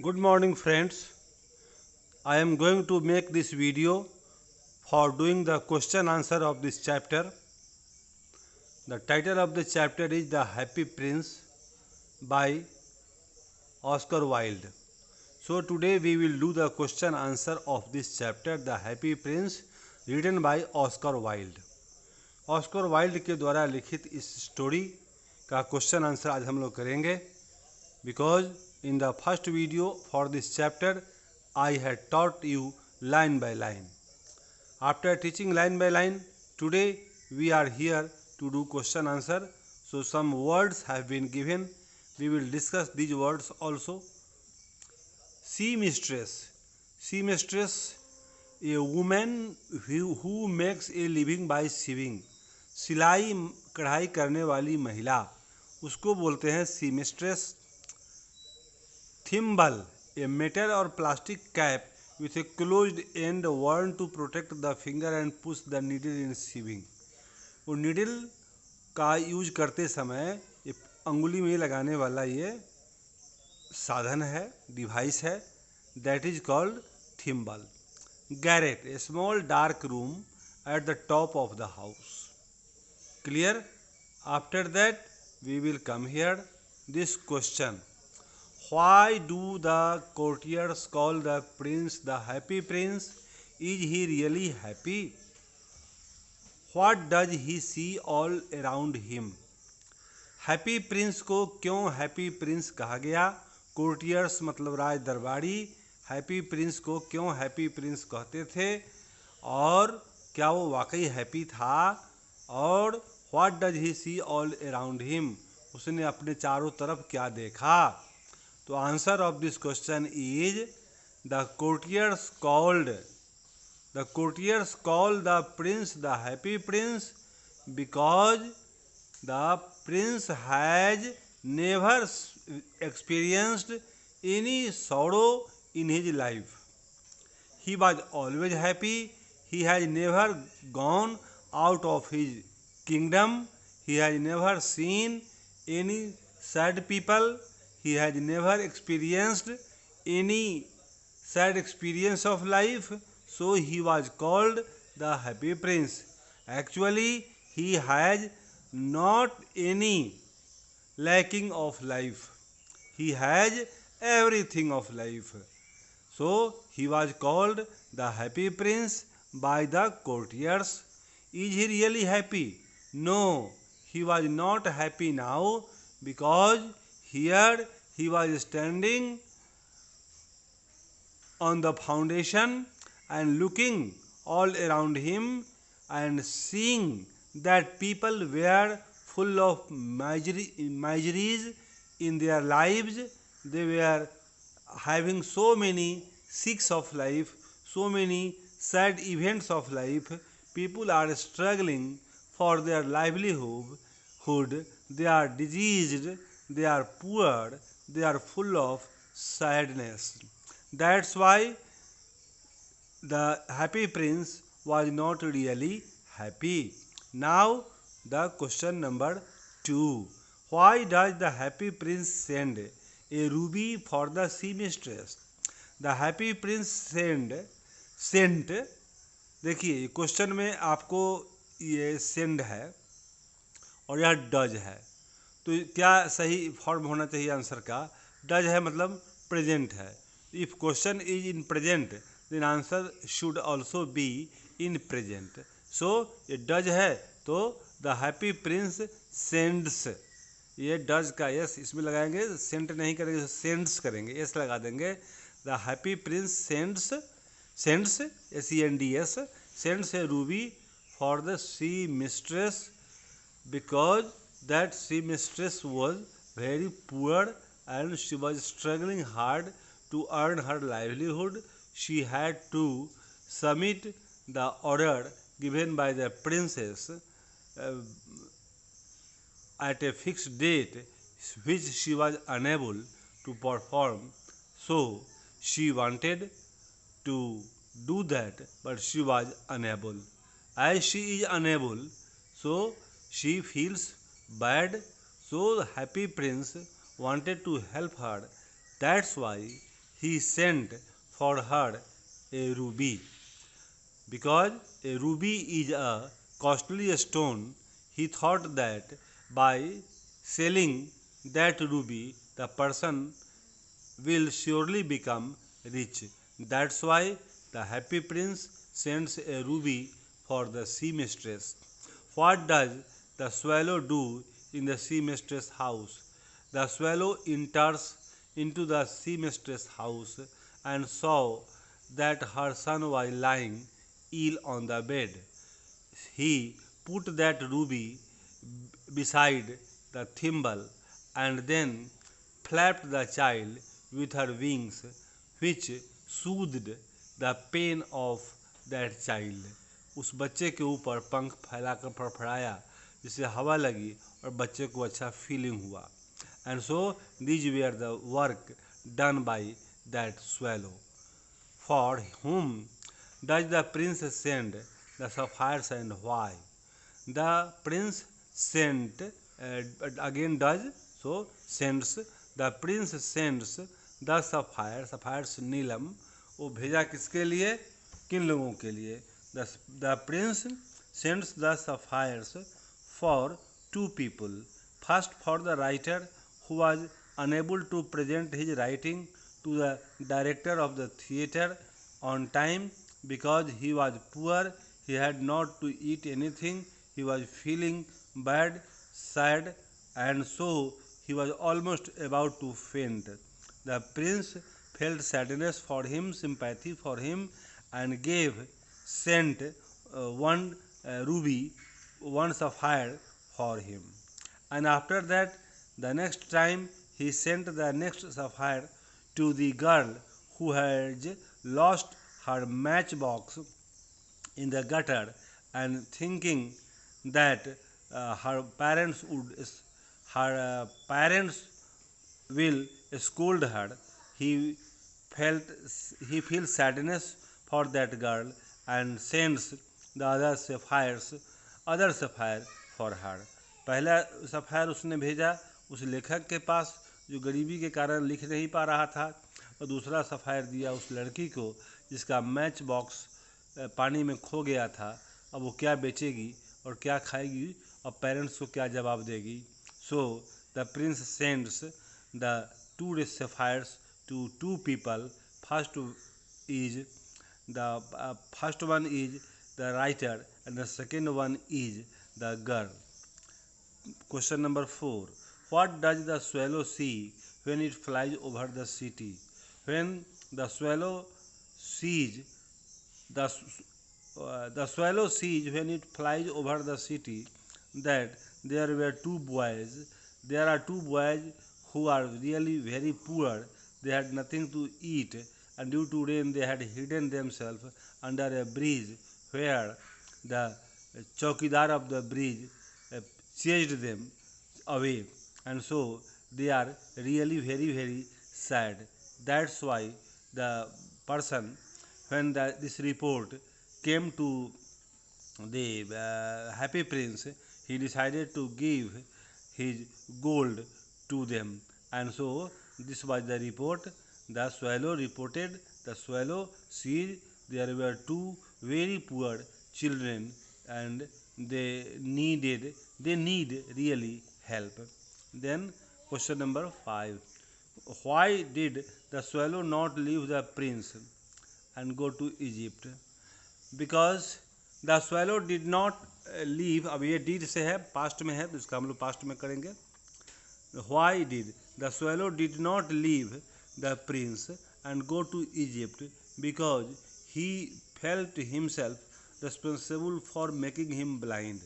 Good morning friends. I am going to make this video for doing the question answer of this chapter. The title of the chapter is The Happy Prince by Oscar Wilde. So today we will do the question answer of this chapter The Happy Prince written by Oscar Wilde. Oscar Wilde के द्वारा लिखित इस story का question answer आज हम लोग करेंगे. Because in the first video for this chapter I had taught you line by line. After teaching line by line, today we are here to do question answer. So some words have been given. We will discuss these words also. Sea mistress. Sea mistress, a woman who makes a living by sewing. सिलाई कढ़ाई करने वाली महिला, उसको बोलते हैं सी mistress. Thimble, a metal और plastic cap with a closed end worn to protect the finger and push the needle in sewing. वो नीडल का यूज करते समय ये अंगुली में लगाने वाला ये साधन है, डिवाइस है, that is called thimble. Garret, a small dark room at the top of the house. Clear? After that we will come here this question. Why do the courtiers call the prince the happy prince? Is he really happy? What does he see all around him? Happy Prince को क्यों happy Prince कहा गया? Courtiers मतलब राज दरबारी. Happy Prince को क्यों happy Prince कहते थे और क्या वो वाकई हैप्पी था? और what does he see all around him, उसने अपने चारों तरफ क्या देखा? तो answer of this question is the courtiers called the prince the happy prince because the prince has never experienced any sorrow in his life. He was always happy. He has never gone out of his kingdom. He has never seen any sad people. He has never experienced any sad experience of life, so he was called the happy prince. Actually, he has not any lacking of life. He has everything of life. So he was called the happy prince by the courtiers. Is he really happy? No, he was not happy now because here he was standing on the foundation and looking all around him and seeing that people were full of miseries in their lives. They were having so many sicks of life, so many sad events of life. People are struggling for their livelihood. They are diseased, they are poor, they are full of sadness. That's why the happy prince was not really happy. Now the question number 2. Why does the happy prince send a ruby for the sea mistress? The happy prince sent, देखिए question में आपको ये send है और यह does है, तो क्या सही फॉर्म होना चाहिए आंसर का? डज है मतलब प्रेजेंट है. If question is in present then answer should also be in present. So ये डज है तो द हैप्पी प्रिंस सेंड्स, ये डज का यस इसमें लगाएंगे, सेंट नहीं करेंगे, सेंड्स करेंगे, यस लगा देंगे. The happy prince sends SENDS sends a ruby for the sea mistress because that sea mistress was very poor and she was struggling hard to earn her livelihood. She had to submit the order given by the princess at a fixed date which she was unable to perform. So she wanted to do that but she was unable. As she is unable, so she feels bad, so the happy prince wanted to help her. That's why he sent for her a ruby. Because a ruby is a costly stone, he thought that by selling that ruby, the person will surely become rich. That's why the happy prince sends a ruby for the sea mistress. What does the swallow do in the sea mistress' house? The swallow enters into the sea mistress' house and saw that her son was lying ill on the bed. He put that ruby beside the thimble and then flapped the child with her wings, which soothed the pain of that child. उस बच्चे के ऊपर पंख फैलाकर फड़फड़ाया जिससे हवा लगी और बच्चे को अच्छा फीलिंग हुआ. And so these were the work done by that swallow. For whom does the prince send the sapphires and why? The prince sent, again does, so sends, the prince sends the sapphires नीलम, वो भेजा किसके लिए? किन लोगों के लिए? The prince sends the sapphires for two people. First, for the writer who was unable to present his writing to the director of the theatre on time because he was poor, he had not to eat anything, he was feeling bad, sad, and so he was almost about to faint. The prince felt sadness for him, sympathy for him, and sent one ruby, one sapphire for him. And after that, the next time he sent the next sapphire to the girl who had lost her matchbox in the gutter, and thinking that her parents will scold her, he felt he feels sadness for that girl and sends the other sapphire for her. पहला sapphire उसने भेजा उस लेखक के पास जो गरीबी के कारण लिख नहीं पा रहा था, और दूसरा सफ़ायर दिया उस लड़की को जिसका मैच बॉक्स पानी में खो गया था. अब वो क्या बेचेगी और क्या खाएगी और पेरेंट्स को क्या जवाब देगी. So the prince sends the two sapphires to two people. First one is the writer and the second one is the girl. Question number 4. What does the swallow see when it flies over the city? When the swallow sees the swallow sees when it flies over the city that there are two boys who are really very poor. They had nothing to eat, and due to rain they had hidden themselves under a bridge where the chowkidar of the bridge chased them away, and so they are really very sad. That's why the person, when this report came to the happy prince, he decided to give his gold to them, and so this was the report. The swallow reported, the swallow sees there were two very poor children and they need really help. Then question number 5. Why did the swallow not leave the prince and go to Egypt? Because the swallow did not leave. अब ये did से है, past में है, तो इसका हम लोग past में करेंगे. Why did the swallow did not leave the prince and go to Egypt? Because he felt himself responsible for making him blind.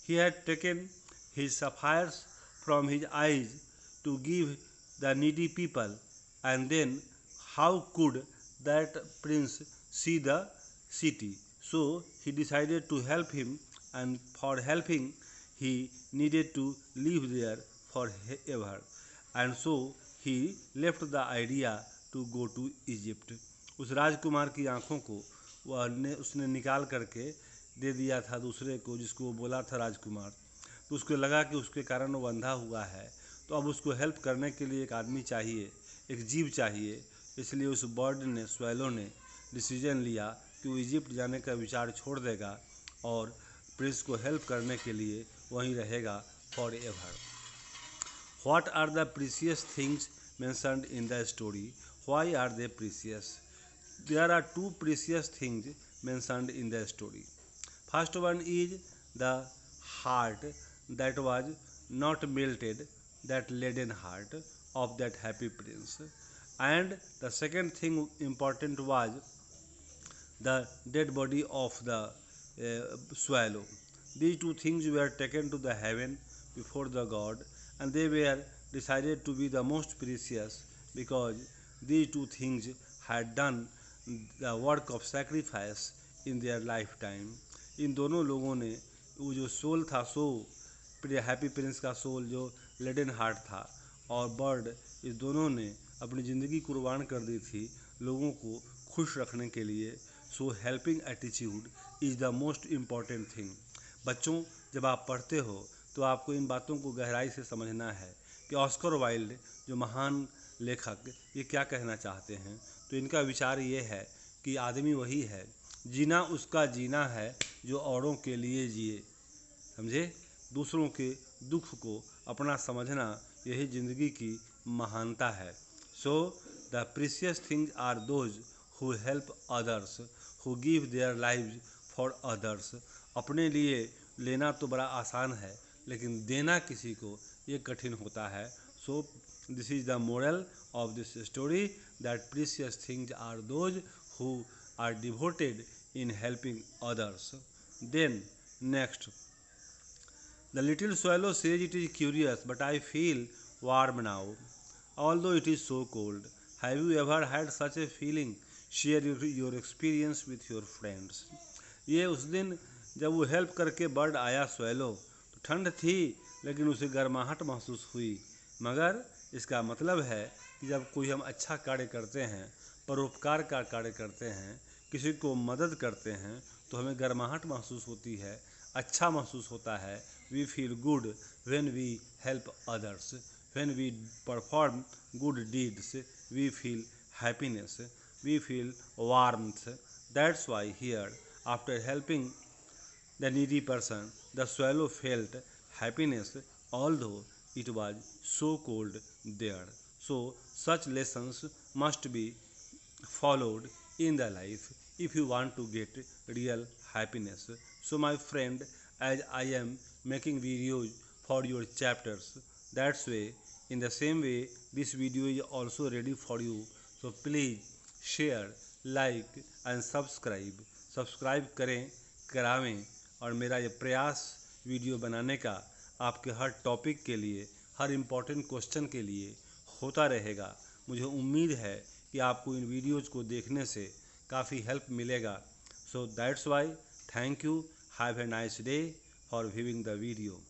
He had taken his sapphires from his eyes to give the needy people, and then how could that prince see the city? So he decided to help him, and for helping he needed to live there forever, and so he left the idea to go to Egypt. उस राजकुमार की आंखों को उसने निकाल करके दे दिया था दूसरे को, जिसको वो बोला था राजकुमार. तो उसको लगा कि उसके कारण वो अंधा हुआ है, तो अब उसको हेल्प करने के लिए एक आदमी चाहिए, एक जीव चाहिए इसलिए उस बर्ड ने, स्वेलो ने डिसीजन लिया कि वो इजिप्ट जाने का विचार छोड़ देगा और प्रिंस को हेल्प करने के लिए वहीं रहेगा for ever. What are the precious things mentioned in the story? Why are they precious? There are two precious things mentioned in the story. First one is the heart that was not melted, that leaden heart of that happy prince. And the second thing important was the dead body of the swallow. These two things were taken to the heaven before the God, and they were decided to be the most precious because these two things had done the work of sacrifice in their lifetime. इन दोनों लोगों ने वो जो soul था, happy Prince का soul जो laden heart था और बर्ड, इस दोनों ने अपनी ज़िंदगी कुर्बान कर दी थी लोगों को खुश रखने के लिए। So helping attitude is the most important thing. बच्चों, जब आप पढ़ते हो तो आपको इन बातों को गहराई से समझना है कि ऑस्कर वाइल्ड जो महान लेखक ये क्या कहना चाहते हैं। तो इनका विचार ये है कि आदमी वही है, जीना उसका जीना है जो औरों के लिए जिए। समझे? दूसरों के दुख को अपना समझना यही ज़िंदगी की महानता है। So the precious things are those who help others, who give their lives for others. अपने लिए लेना तो बड़ा आसान है, लेकिन देना किसी को ये कठिन होता है। So this is the moral of this story, that precious things are those who are devoted in helping others. Then next, the little swallow says it is curious, but I feel warm now, although it is so cold. Have you ever had such a feeling? Share your experience with your friends. ये उस दिन जब वो help करके bird आया swallow, तो ठंड थी लेकिन उसे गर्माहट महसूस हुई। मगर इसका मतलब है कि जब कोई हम अच्छा कार्य करते हैं, परोपकार का कार्य करते हैं, किसी को मदद करते हैं, तो हमें गर्माहट महसूस होती है, अच्छा महसूस होता है। We feel good when we help others, when we perform good deeds, we feel happiness, we feel warmth. That's why here after helping the needy person, the swallow felt happiness although it was so cold there. So such lessons must be followed in the life if you want to get real happiness. So my friend, as I am making videos for your chapters, that's way, in the same way this video is also ready for you. So please share, like and subscribe करें, करावें। और मेरा ये प्रयास video बनाने का आपके हर topic के लिए, हर इम्पोर्टेंट क्वेश्चन के लिए होता रहेगा। मुझे उम्मीद है कि आपको इन वीडियोज़ को देखने से काफ़ी हेल्प मिलेगा। So that's why, thank you, have a nice day for viewing the video.